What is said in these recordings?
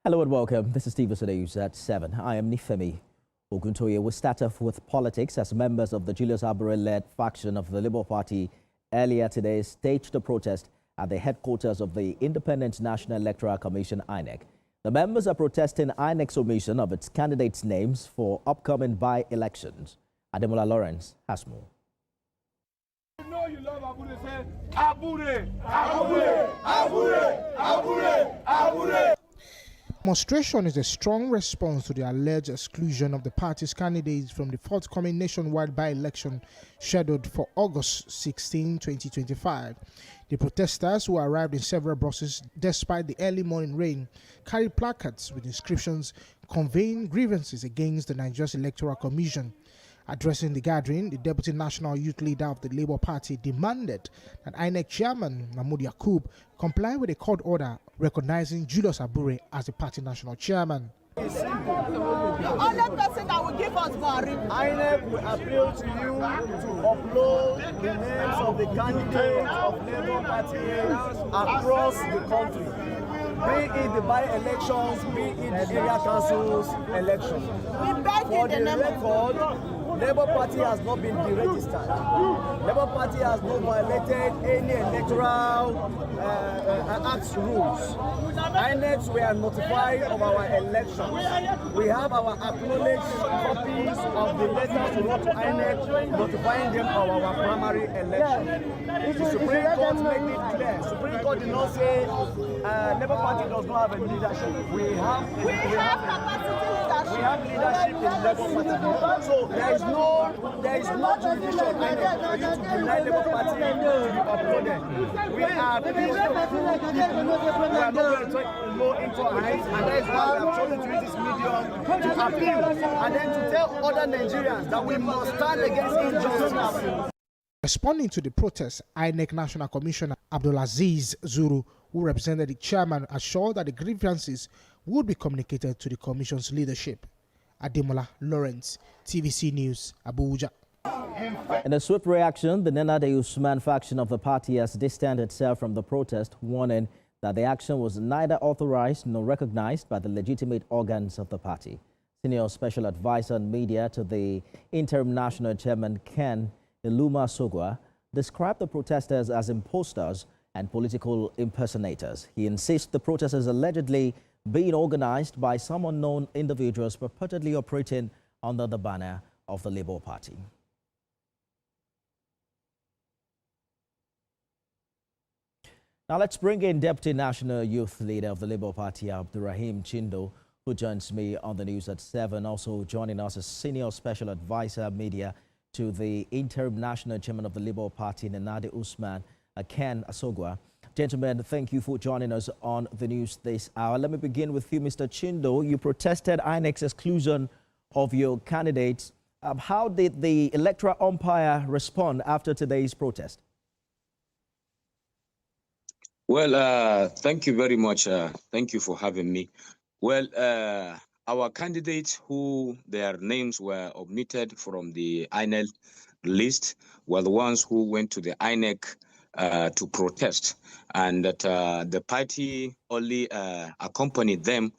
Hello and welcome. This is TVC News at 7. I am Nifemi Oguntoye. We'll start off with politics as members of the Julius Abure-Led faction of the Labour Party earlier today staged a protest at the headquarters of the Independent National Electoral Commission, INEC. The members are protesting INEC's omission of its candidates' names for upcoming by-elections. Ademola Lawrence has more. You know you love Abure, say Abure, Abure, Abure, Abure, Abure. Demonstration is a strong response to the alleged exclusion of the party's candidates from the forthcoming nationwide by-election scheduled for August 16, 2025. The protesters, who arrived in several buses despite the early morning rain, carried placards with inscriptions conveying grievances against the Nigerian Electoral Commission. Addressing the gathering, the Deputy National Youth Leader of the Labour Party demanded that INEC Chairman Mahmoud Yakub comply with a court order recognizing Julius Abure as the party national chairman. The only person that will give us Buhari. INEC will appeal to you to upload the names of the candidates of Labour Party across the country. Be it the by-elections, be it the area council's elections. We beg For in the the name of record, Labour Party has not been deregistered. Labour Party has not violated any electoral act rules. INEC were notified of our elections. We have our acknowledged copies of the letters we wrote to INEC notifying them of our primary election. The Supreme Court made it clear. Supreme Court did not say Labour Party does not have a leadership. We have capacity leadership. We have leadership in Labour Party. So there is no jurisdiction for you to deny Labour Party to be uploaded. We are peaceful. We are not going to go into our hands, and that is why we have chosen to use this medium to appeal and then to tell other Nigerians that we must stand against injustice. Responding to the protest, INEC National Commissioner Abdulaziz Zuru, who represented the chairman, assured that the grievances would be communicated to the commission's leadership. Ademola Lawrence, TVC News, Abuja. In a swift reaction, the Nenade Usman faction of the party has distanced itself from the protest, warning that the action was neither authorized nor recognized by the legitimate organs of the party. Senior Special Advisor on Media to the Interim National Chairman Ken Asogwa described the protesters as imposters and political impersonators. He insists the protesters allegedly being organized by some unknown individuals purportedly operating under the banner of the Labour Party. Now let's bring in Deputy National Youth Leader of the Labour Party, Abdurrahim Chindo, who joins me on the news at 7. Also joining us is Senior Special Advisor Media to the Interim National Chairman of the Labour Party, Nenade Usman, Ken Asogwa. Gentlemen, thank you for joining us on the news this hour. Let me begin with you, Mr. Chindo. You protested INEC's exclusion of your candidates. How did the electoral umpire respond after today's protest? Well, thank you very much. Thank you for having me. Well, our candidates who their names were omitted from the INEC list were the ones who went to the INEC to protest, and that the party only accompanied them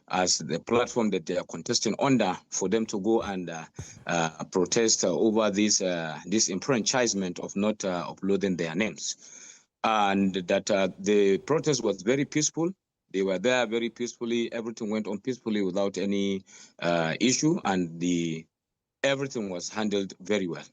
as the platform that they are contesting under for them to go and protest over this enfranchisement of not uploading their names. And that the protest was very peaceful. They were there very peacefully. Everything went on peacefully without any issue, and everything was handled very well.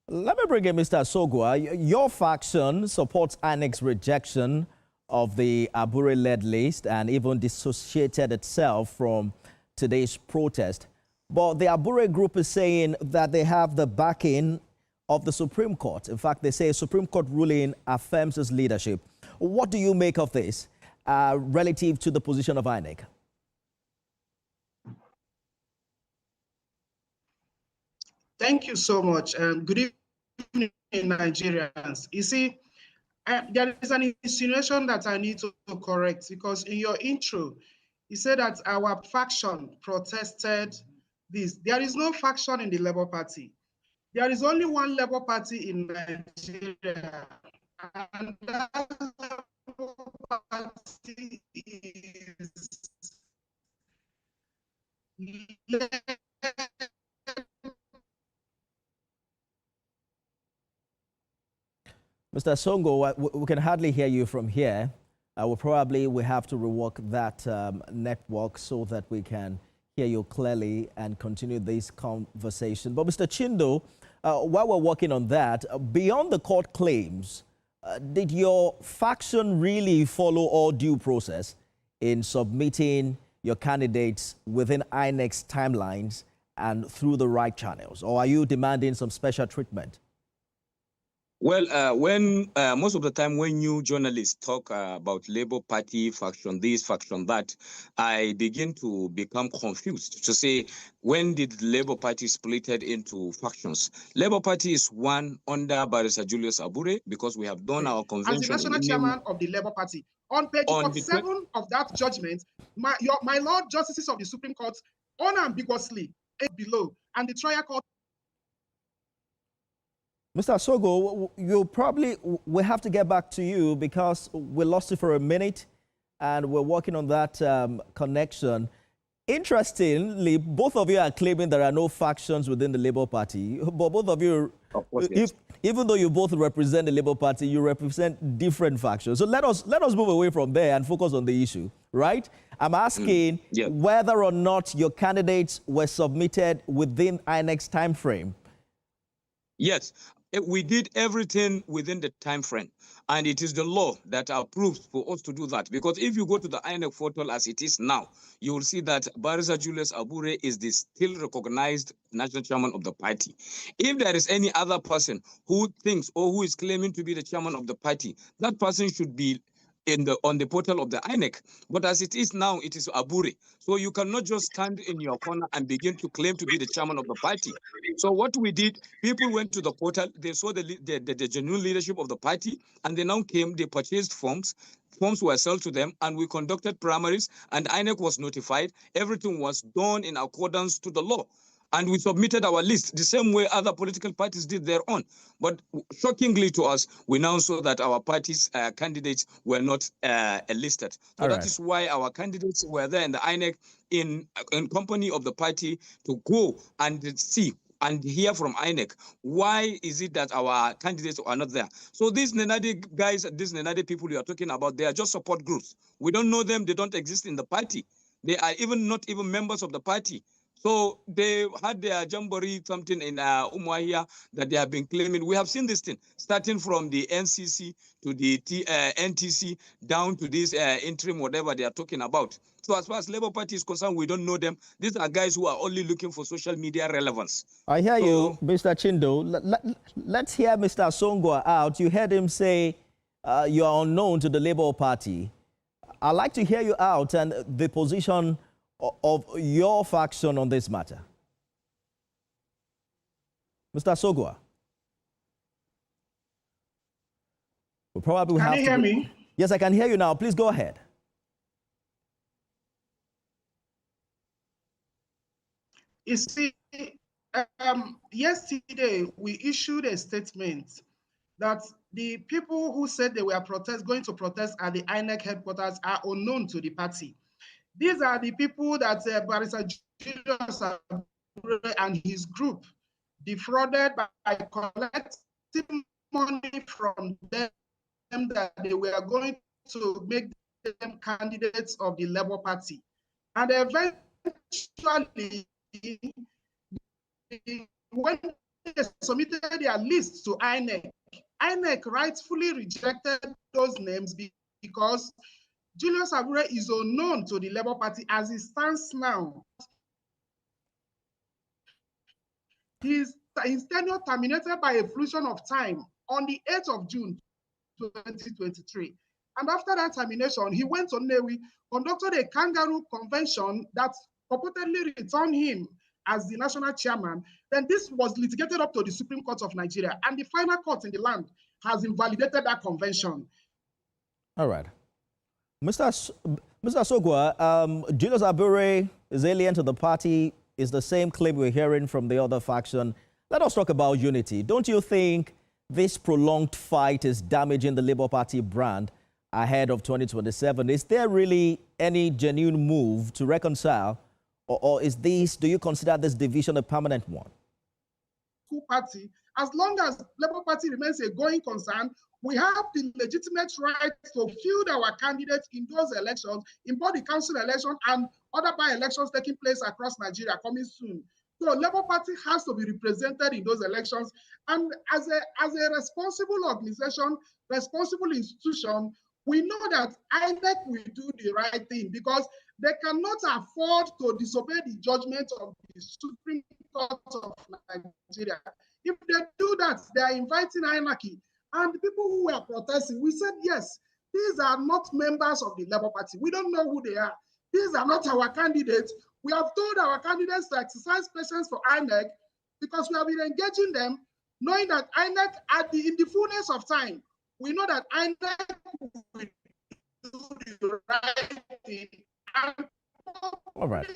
Let me bring in Mr. Asogwa. Your faction supports INEC's rejection of the Abure-Led list and even dissociated itself from today's protest. But the Abure group is saying that they have the backing of the Supreme Court. In fact, they say a Supreme Court ruling affirms its leadership. What do you make of this relative to the position of INEC? Thank you so much. Good evening, Nigerians. You see, there is an insinuation that I need to correct, because in your intro, you said that our faction protested this. There is no faction in the Labour Party. There is only one Labour Party in Nigeria, and that Labour Party is Mr. Songo, we can hardly hear you from here. We have to rework that network so that we can hear you clearly and continue this conversation. But Mr. Chindo, while we're working on that, beyond the court claims, did your faction really follow all due process in submitting your candidates within INEC's timelines and through the right channels? Or are you demanding some special treatment? Well, when most of the time when you journalists talk about Labour Party faction this, faction that, I begin to become confused to say, when did the Labour Party split into factions? Labour Party is one under Barrister Julius Abure, because we have done our convention. As the national chairman of the Labour Party, on page 47 of that judgment, my Lord Justices of the Supreme Court unambiguously below, and the trial court. Mr. Asogwa, we have to get back to you because we lost you for a minute and we're working on that connection. Interestingly, both of you are claiming there are no factions within the Labour Party, but both of you, even though you both represent the Labour Party, you represent different factions. So let us move away from there and focus on the issue, right? I'm asking whether or not your candidates were submitted within INEC's time frame. Yes. We did everything within the time frame, and it is the law that approves for us to do that. Because if you go to the INEC portal as it is now, you will see that Barrister Julius Abure is the still recognized national chairman of the party. If there is any other person who thinks or who is claiming to be the chairman of the party, that person should be on the portal of the INEC. But as it is now, it is Abure. So you cannot just stand in your corner and begin to claim to be the chairman of the party. So what we did, people went to the portal, they saw the genuine leadership of the party, and they now came, they purchased forms. Forms were sold to them, and we conducted primaries, and INEC was notified. Everything was done in accordance to the law. And we submitted our list the same way other political parties did their own. But shockingly to us, we now saw that our party's candidates were not listed. So that is why our candidates were there in the INEC in company of the party to go and see and hear from INEC. Why is it that our candidates are not there? So these Nenade guys, these Nenade people you are talking about, they are just support groups. We don't know them. They don't exist in the party. They are not even members of the party. So they had their jamboree, something in Umuahia that they have been claiming. We have seen this thing, starting from the NCC to the NTC, down to this interim, whatever they are talking about. So as far as Labour Party is concerned, we don't know them. These are guys who are only looking for social media relevance. I hear you, Mr. Chindo. Let's hear Mr. Asogwa out. You heard him say you are unknown to the Labour Party. I'd like to hear you out and the position of your faction on this matter. Mr. Asogwa. We probably have to... Can you hear me? Yes, I can hear you now. Please go ahead. You see, yesterday we issued a statement that the people who said they were going to protest at the INEC headquarters are unknown to the party. These are the people that Barrister Julius and his group defrauded by collecting money from them that they were going to make them candidates of the Labour Party. And eventually, when they submitted their lists to INEC, INEC rightfully rejected those names because Julius Abure is unknown to the Labour Party as it stands now. His tenure terminated by a fruition of time on the 8th of June, 2023. And after that termination, he went to Newi, conducted a kangaroo convention that purportedly returned him as the national chairman. Then this was litigated up to the Supreme Court of Nigeria, and the final court in the land has invalidated that convention. All right. Mr. Asogwa, Julius Abure is alien to the party, is the same claim we're hearing from the other faction. Let us talk about unity. Don't you think this prolonged fight is damaging the Labour Party brand ahead of 2027? Is there really any genuine move to reconcile, Or is this, do you consider this division a permanent one? Party, as long as Labour Party remains a going concern, we have the legitimate right to field our candidates in those elections, in both the council election and other by-elections taking place across Nigeria coming soon. So Labour Party has to be represented in those elections. And as a responsible organization, responsible institution, we know that INEC will do the right thing because they cannot afford to disobey the judgment of the Supreme Court of Nigeria. If they do that, they are inviting anarchy. And the people who were protesting, we said, yes, these are not members of the Labour Party. We don't know who they are. These are not our candidates. We have told our candidates to exercise patience for INEC because we have been engaging them, knowing that INEC, in the fullness of time, we know that INEC will do the right thing. All right.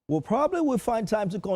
We'll probably find time to continue.